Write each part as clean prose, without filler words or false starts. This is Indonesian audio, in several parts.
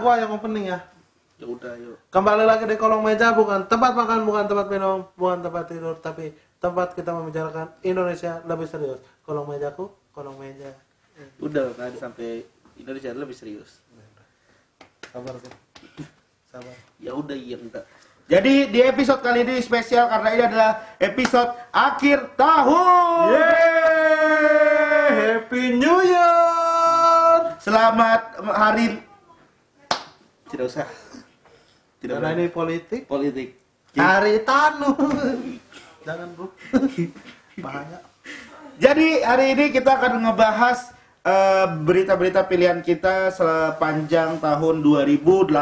gua yang opening ya. Ya udah, yuk. Kembali lagi di kolong meja, bukan tempat makan, bukan tempat minum, bukan tempat tidur, tapi tempat kita membicarakan Indonesia lebih serius. Kolong mejaku, kolong meja. Udah kan sampai Indonesia lebih serius. Sabar tuh. Sabar. Ya udah, iya enggak. Jadi di episode kali ini spesial karena ini adalah episode akhir tahun. Yeay! Happy New Year! Selamat hari. Tidak usah. Tidak Karena boleh. ini politik. Politik. Hari Tanu. Jangan bro. Bahaya. Jadi hari ini kita akan ngebahas berita-berita pilihan kita sepanjang tahun 2018.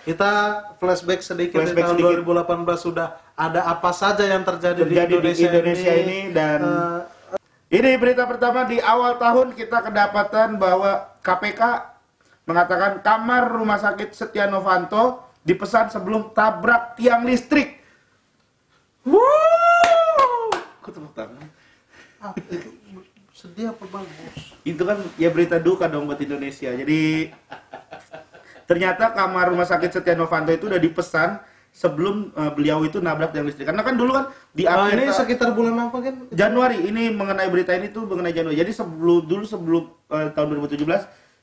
Kita flashback sedikit di tahun sedikit. 2018 sudah ada apa saja yang terjadi di Indonesia ini dan ini berita pertama di awal tahun kita kedapatan bahwa KPK mengatakan kamar rumah sakit Setia Novanto dipesan sebelum tabrak tiang listrik. Wuh! Kok tepuk tangan? Itu sedih apa bagus? Itu kan ya berita duka dong buat Indonesia. Jadi ternyata kamar rumah sakit Setia Novanto itu udah dipesan sebelum beliau itu nabrak tiang listrik. Karena kan dulu kan di akhir Ini sekitar bulan apa kan? Januari, ini mengenai berita ini tuh mengenai Januari. Jadi sebelum tahun 2017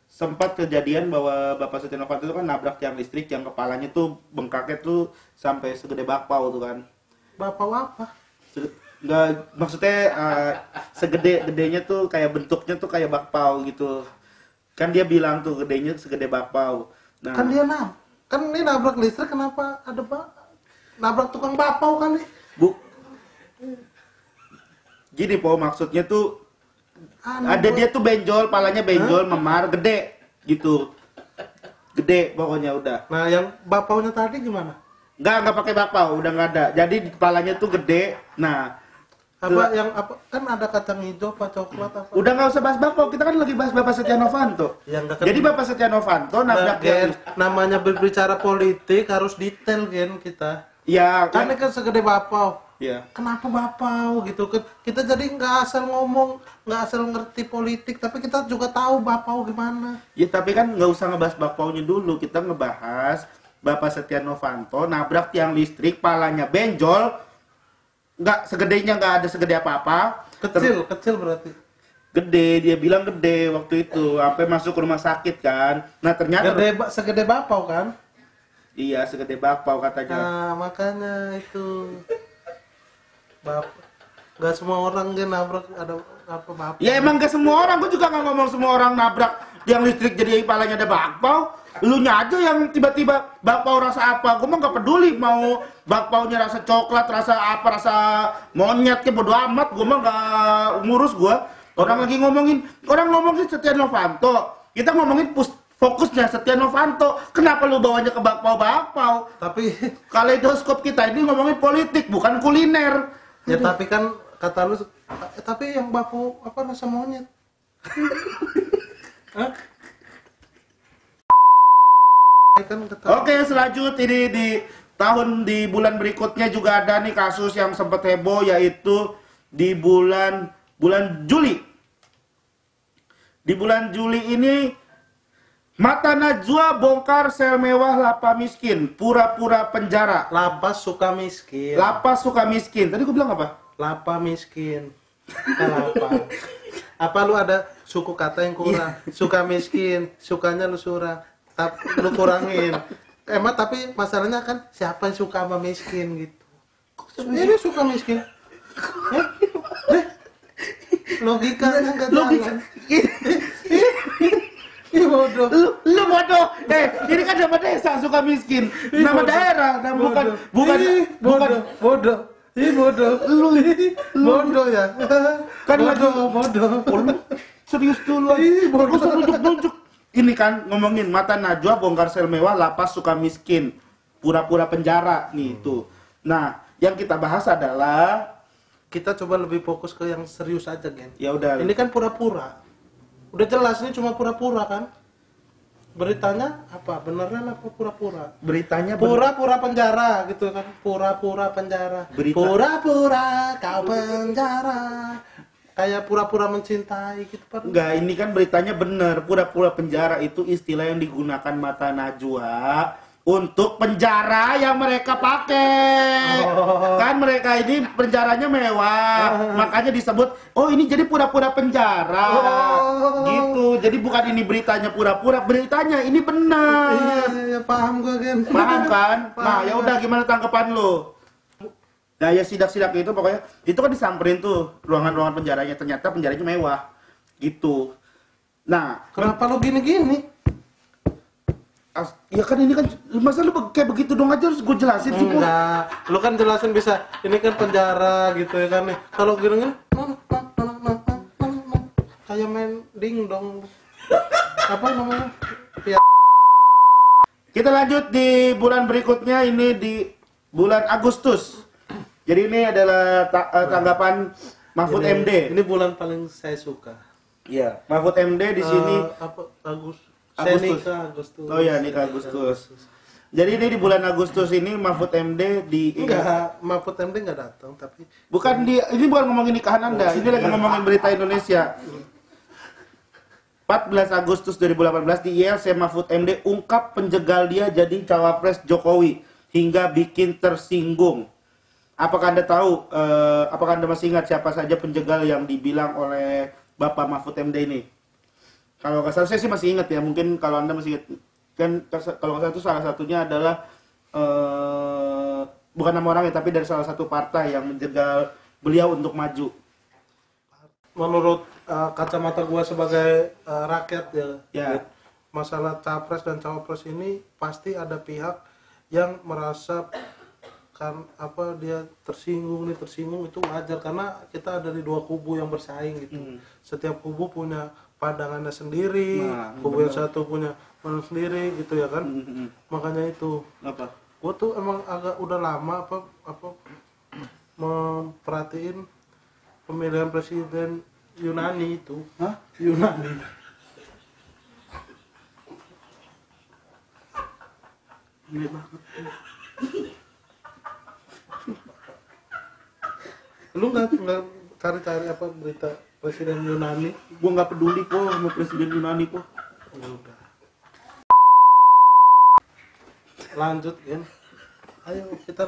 sempat kejadian bahwa Bapak Setia Novanto itu kan nabrak tiang listrik yang kepalanya tuh bengkaknya tuh sampai segede bakpao tuh kan. Bapak apa? Enggak, maksudnya segede-gedenya tuh kayak bentuknya tuh kayak bakpao gitu. Kan dia bilang tuh gedenya segede bakpao. Nah, Kan dia kan ini nabrak listrik, kenapa ada nabrak tukang bakpao kan nih? Bu. Gini po, maksudnya tuh ada dia tuh benjol, palanya benjol, memar, gede gitu. Gede pokoknya udah. Nah, yang bakpaonya tadi gimana? Enggak pakai bakpao, udah nggak ada. Jadi kepalanya tuh gede. Nah, Apa kan ada kacang hijau, apa coklat apa? udah nggak usah bahas bakpao, kita kan lagi bahas Bapak Setia Novanto. Ya, nggak Jadi Bapak Setia Novanto nabrak Gen, namanya berbicara politik harus detail Gen kita. ya Kan kan ini kan segede bakpao. ya. Kenapa bakpao gitu kan? Kita jadi nggak asal ngomong, nggak asal ngerti politik, tapi kita juga tahu bakpao gimana. Ya tapi kan nggak usah ngebahas bakpaonya dulu, kita ngebahas Bapak Setia Novanto nabrak tiang listrik, palanya benjol, segedenya nggak ada segede apa-apa. Kecil berarti. Gede, dia bilang gede waktu itu, sampai masuk ke rumah sakit kan. Nah ternyata Segede bakpao kan? iya segede bakpao katanya. Nah, makanya itu nggak semua orang dia nabrak ada apa bakpao. Ya emang gak semua orang, gue juga nggak ngomong semua orang nabrak tiang listrik jadi palanya ada bakpao. Lu nya aja yang tiba-tiba bakpao rasa apa, gue mah nggak peduli mau bakpaonya rasa coklat, rasa apa, rasa monyet, ke bodo amat, gue mah nggak ngurus gue. Orang lagi ngomongin Setia Novanto, kita ngomongin fokusnya Setia Novanto. Kenapa lu bawanya ke bakpao? Tapi Kaleidoskop kita ini ngomongin politik, bukan kuliner. ya tapi kan kata lu, tapi yang bakpao apa rasa monyet? Hah? Kan Oke, selanjut ini di bulan berikutnya juga ada nih kasus yang sempat heboh, yaitu di bulan Juli. Di bulan Juli ini Mata Najwa bongkar sel mewah Lapa Miskin, pura-pura penjara. Lapas suka miskin. Lapas suka miskin. Tadi gue bilang apa? Lapa miskin. Kenapa? Apa lu ada suku kata yang kurang? Suka miskin, sukanya lu surang, tapi lu kurangin. Emang tapi masalahnya kan siapa yang suka sama miskin gitu? Ini suka miskin. Logikanya nggak jalan. Ih bodoh. Lu bodoh. Ini kan nama desa suka miskin. Nama daerah, bukan. Bodoh. Ih bodoh. Lu bodoh ya. Kan bodoh. Serius dulu. Ih bodoh. Nunjuk. Ini kan ngomongin Mata Najwa bongkar sel mewah Lapas suka miskin, pura-pura penjara nih itu. Nah, yang kita bahas adalah kita coba lebih fokus ke yang serius aja, Gen. Ya udah. Ini kan pura-pura. Udah jelas ini cuma pura-pura kan? Beritanya apa? Beneran apa pura-pura? Beritanya Pura-pura penjara gitu kan? Pura-pura penjara. Berita. Pura-pura kau penjara. kayak pura-pura mencintai gitu Pak. Enggak, ini kan beritanya bener. Pura-pura penjara itu istilah yang digunakan mata Najwa untuk penjara yang mereka pakai. Kan mereka ini penjaranya mewah, makanya disebut, oh ini jadi pura-pura penjara. Gitu. Jadi bukan ini beritanya pura-pura, beritanya ini benar. Iya, paham gua kan. Paham kan? Nah, ya udah gimana tanggapan lu? Nah, ya sidak-sidak itu pokoknya itu kan disamperin tuh ruangan-ruangan penjaranya, ternyata penjaranya mewah. Gitu. Nah, Kenapa lu gini-gini? ya kan ini kan masa lu kayak begitu dong aja harus gue jelasin sih, Bu. Enggak, lu kan jelasin bisa. Ini kan penjara gitu ya kan nih. Kalau gini kan kayak main dingdong. Apa namanya? Ya. Kita lanjut di bulan berikutnya, ini di bulan Agustus. Jadi ini adalah tanggapan Mahfud MD. Ini bulan paling saya suka. Iya, Mahfud MD di sini Apa Agustus. Oh ya, nikah Agustus. Jadi ini di bulan Agustus ini Mahfud MD di Enggak, Mahfud MD enggak datang tapi bukan ini bukan ngomongin nikahan Anda, ini lagi ngomongin berita Indonesia. 14 Agustus 2018 di ILC Mahfud MD ungkap penjegal dia jadi cawapres Jokowi hingga bikin tersinggung. Apakah Anda tahu, apakah Anda masih ingat siapa saja penjegal yang dibilang oleh Bapak Mahfud MD ini? Kalau nggak salah, saya sih masih ingat ya, mungkin kalau Anda masih ingat, kan kalau nggak salah itu salah satunya adalah, bukan nama orangnya, tapi dari salah satu partai yang menjegal beliau untuk maju. menurut kacamata gua sebagai rakyat Ya. masalah capres dan cawapres ini pasti ada pihak yang merasa kan apa dia tersinggung itu wajar karena kita ada di dua kubu yang bersaing gitu. Setiap kubu punya pandangannya sendiri, kubu yang satu punya pandangan sendiri gitu ya kan. Makanya itu Apa? gua tuh emang agak udah lama apa memperhatiin pemilihan presiden Yunani itu. Hah? Yunani. Gede banget. Lu nggak cari-cari apa berita presiden Yunani? Gua nggak peduli kok sama presiden Yunani kok. Udah. Lanjut kan. Ayo kita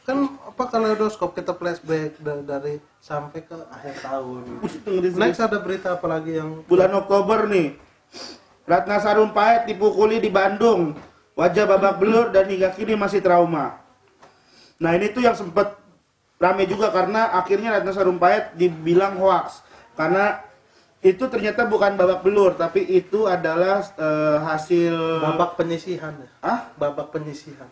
kan apa kaleidoskop kita flashback dari sampai ke akhir tahun. Next ada berita apa lagi yang Bulan Oktober nih, Ratna Sarumpait dipukuli di Bandung, wajah babak belur dan hingga kini masih trauma. Nah ini tuh yang sempat rame juga karena akhirnya Ratna Sarumpait dibilang hoax karena itu ternyata bukan babak belur tapi itu adalah hasil babak penyisihan ya? Babak penyisihan.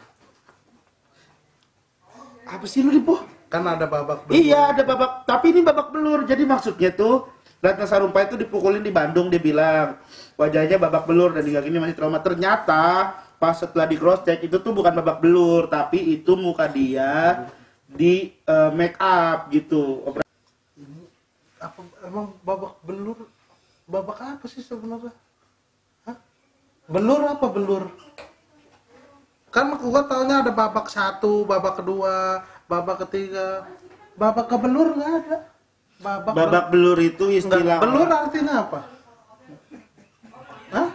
Apa sih lu Lipo? Kan ada babak belur. Iya ada babak, tapi ini babak belur. Jadi maksudnya tuh Ratna Sarumpait itu dipukulin di Bandung, dia bilang wajahnya babak belur dan hingga kini masih trauma. Ternyata pas setelah di cross check itu tuh bukan babak belur, tapi itu muka dia di make up gitu. Ini apa emang babak belur? Babak apa sih sebenarnya? Hah? Belur apa belur? Kan gua taunya ada babak 1, babak kedua, babak ketiga. Babak kebelur nggak ada. Babak belur itu istilah. Belur artinya apa? Hah?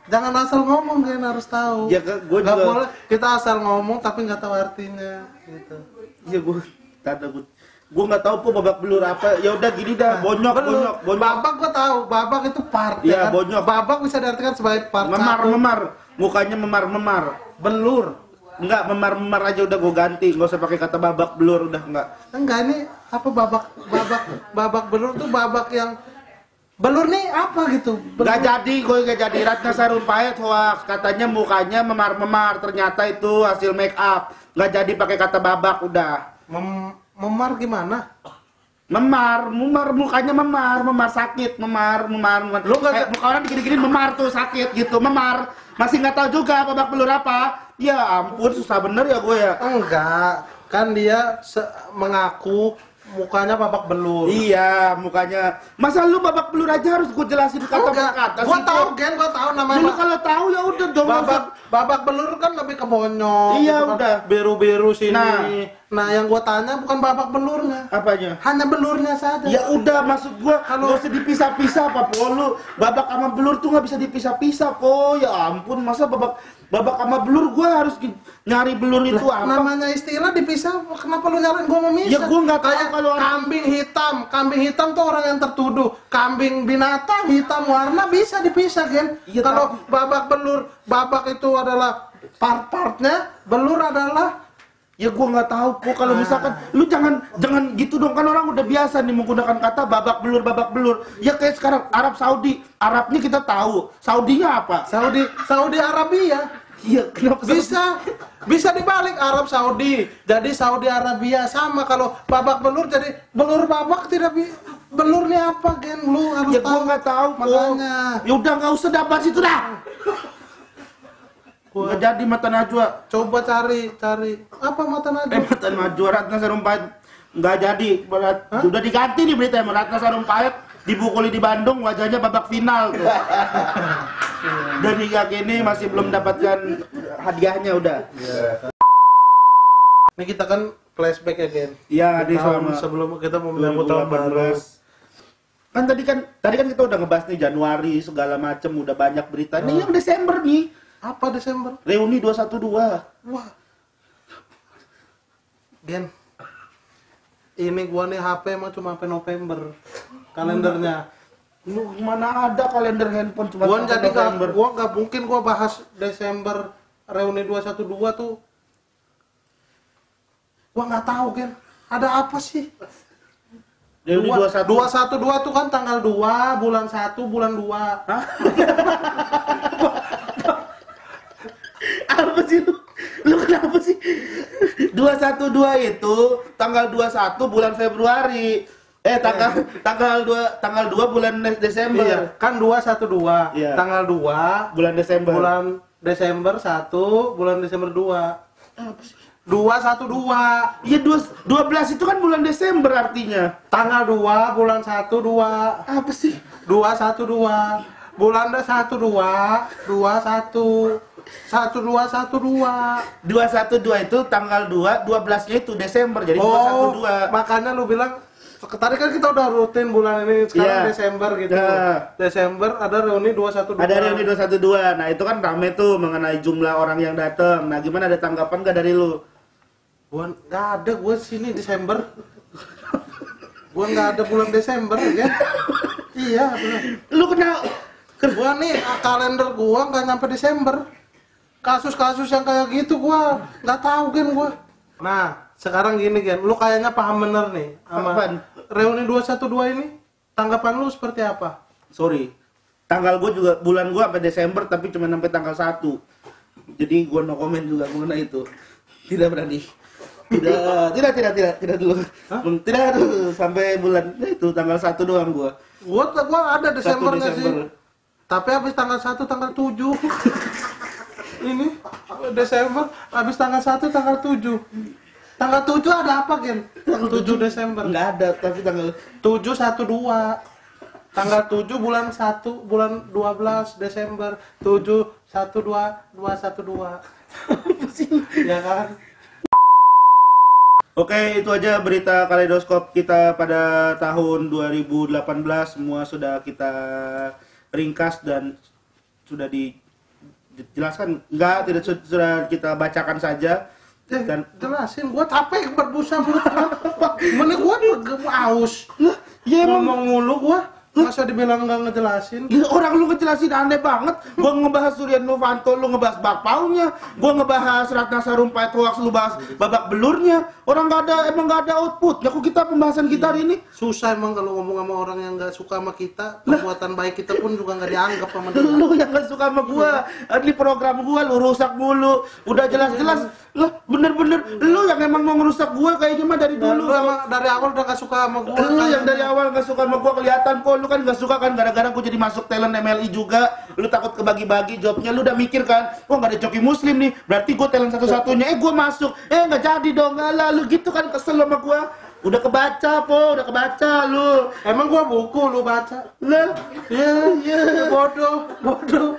Jangan asal ngomong, kan harus tahu. Ya gua Nggak juga boleh kita asal ngomong tapi nggak tahu artinya gitu. ya gua nggak tahu po babak belur apa. Ya udah gini dah, bonyok. Babak gua tahu, babak itu part Iya, ya kan? bonyok. Babak bisa diartikan sebagai part Memar. Mukanya memar. belur. Enggak, memar aja udah gua ganti. Nggak usah pakai kata babak belur, udah enggak. Enggak, ini apa babak belur tuh babak yang belur nih apa gitu. Nggak jadi Ratna Sarumpait hoax, katanya mukanya memar, ternyata itu hasil make up. Nggak jadi pakai kata babak, udah. Memar gimana? Memar, mukanya memar sakit, memar. Lu nggak- kayak muka orang digini-gini memar tuh sakit gitu, memar. Masih nggak tahu juga babak belur apa. Ya ampun, susah bener ya gue ya. Enggak, kan dia mengaku mukanya babak belur. Iya, mukanya. Masa lu babak belur aja harus gue jelasin kata per kata Gua sih, tahu, Bro? Gen, gua tahu namanya. Lu kalau tahu ya udah dong. babak belur kan lebih ke bonyok. Iya, gitu kan. udah. Biru-biru sini. Nah. Nah, yang gua tanya bukan babak belurnya. Apanya? Hanya belurnya saja. Ya udah, maksud gua nggak usah dipisah-pisah apa po lu. Babak sama belur tuh nggak bisa dipisah-pisah po. Ya ampun, masa babak sama belur gua harus nyari belur itu apa? Namanya istilah dipisah. Kenapa lu nyalain gua memisah? Ya gua nggak tahu Kayak kalau kambing hitam. Kambing hitam tuh orang yang tertuduh. Kambing binatang hitam warna bisa dipisah, Gen. Ya, Kalau babak belur, babak itu adalah part-partnya, belur adalah. Ya gua nggak tahu po. Kalau misalkan lu jangan gitu dong, kan orang udah biasa nih menggunakan kata babak belur. Ya kayak sekarang Arab Saudi, Arabnya kita tahu, Saudinya apa? Saudi Arabia. Iya, kenapa Bisa dibalik Arab Saudi. Jadi Saudi Arabia sama. Kalau babak belur jadi belur babak tidak belurnya apa, Gen? Lu harus ya tahu. gua nggak tahu po. Makanya. Ya udah nggak usah dapat situ dah. Nggak jadi mata najwa. Coba cari apa mata najwa? Mata najwa Ratna Sarumpait nggak jadi. Udah diganti nih berita Ratna Sarumpait dibukuli di Bandung, wajahnya babak final tuh. Dan hingga kini masih belum dapatkan hadiahnya udah. Ini kita kan flashback ya, Gen. Iya, Di di tahun sama sebelum kita mau menyambut tahun baru. Kan tadi kan kita udah ngebahas nih Januari segala macem, udah banyak berita. Nih yang Desember nih. Apa Desember? Reuni 212. Wah. Gen. Ini gua nih HP emang cuma sampai November. Kalendernya. Lu mana ada kalender handphone cuma Gua sampai jadi November. gua nggak mungkin gua bahas Desember Reuni 212 tuh. Gua nggak tahu, Gen. Ada apa sih? Reuni 212 tuh kan tanggal 2 bulan 1 bulan 2. Hah? Apa sih lu? Lu kenapa sih? 212 itu tanggal 21 bulan Februari. Tanggal 2 bulan Desember. Iya, kan 212. Iya. Tanggal 2 Bulan Desember. bulan Desember 1, bulan Desember 2. Apa sih? 212. Iya 12 itu kan bulan Desember artinya. Tanggal 2 bulan 1 2. Apa sih? 212. Bulan 12 21. 1212. 212 itu tanggal 2, 12-nya itu Desember jadi 212. Makanya lu bilang tadi kan kita udah rutin bulan ini, sekarang Iya. Desember gitu. Iya. Desember ada reuni 212. Ada reuni 212. Nah, itu kan rame tuh mengenai jumlah orang yang datang. Nah, gimana, ada tanggapan gak dari lu? Gua nggak ada, gua sini Desember. Gua nggak ada bulan Desember ya. Iya, benar. Lu kenal? Gua nih kalender gua nggak nyampe Desember. Kasus-kasus yang kayak gitu gua nggak tahu kan gua. Nah, sekarang gini kan, lu kayaknya paham bener nih sama Apaan? reuni 212 ini. Tanggapan lu seperti apa? Sorry. Tanggal gue juga, bulan gue sampai Desember tapi cuma sampai tanggal 1. Jadi gue no comment juga mengenai itu. Tidak berani. Tidak dulu. Hah? Tidak dulu sampai bulan itu tanggal 1 doang gue. Gua ada Desembernya 1 sih. Tapi habis tanggal 1 tanggal 7. Ini Desember habis tanggal 1 tanggal 7. Tanggal 7 ada apa, Gen? 7 Desember. Enggak ada, tapi tanggal 712. Tanggal 7 bulan 1 bulan 12 Desember. 712 212. apa sih? Ya kan? Oke, itu aja berita kaleidoskop kita pada tahun 2018. Semua sudah kita ringkas dan sudah dijelaskan. Enggak, tidak sudah kita bacakan saja. Dan Jelasin, gua capek berbusa mulut gua. Mana gua aus. ya emang Ngomong mulu gua. Masa dibilang nggak ngejelasin? ya, orang lu ngejelasin aneh banget. Gua ngebahas Surya Novanto, lu ngebahas bakpaunya. Gua ngebahas Ratna Sarumpait hoax, lu bahas babak belurnya. Orang emang nggak ada output. Ya kok kita pembahasan kita hari ini? Susah emang kalau ngomong sama orang yang nggak suka sama kita. Perbuatan baik kita pun juga nggak dianggap sama dia. Lu yang gak suka sama gua, di program gua lu rusak mulu. Udah jelas-jelas lah, bener-bener lu yang emang mau ngerusak gua kayaknya mah dari Dan dulu. lu emang dari awal udah nggak suka sama gua. Lu yang dari awal gak suka sama gua kelihatan kok. Lu kan gak suka kan gara-gara gua jadi masuk talent MLI juga. Lu takut kebagi-bagi jobnya, lu udah mikir kan, oh gak ada Coki Muslim nih, berarti gua talent satu-satunya. Gua masuk, gak jadi dong. Alah, lu gitu kan kesel sama gua. Udah kebaca udah kebaca lu. Emang gua buku lu baca? Lah, Iya, bodoh.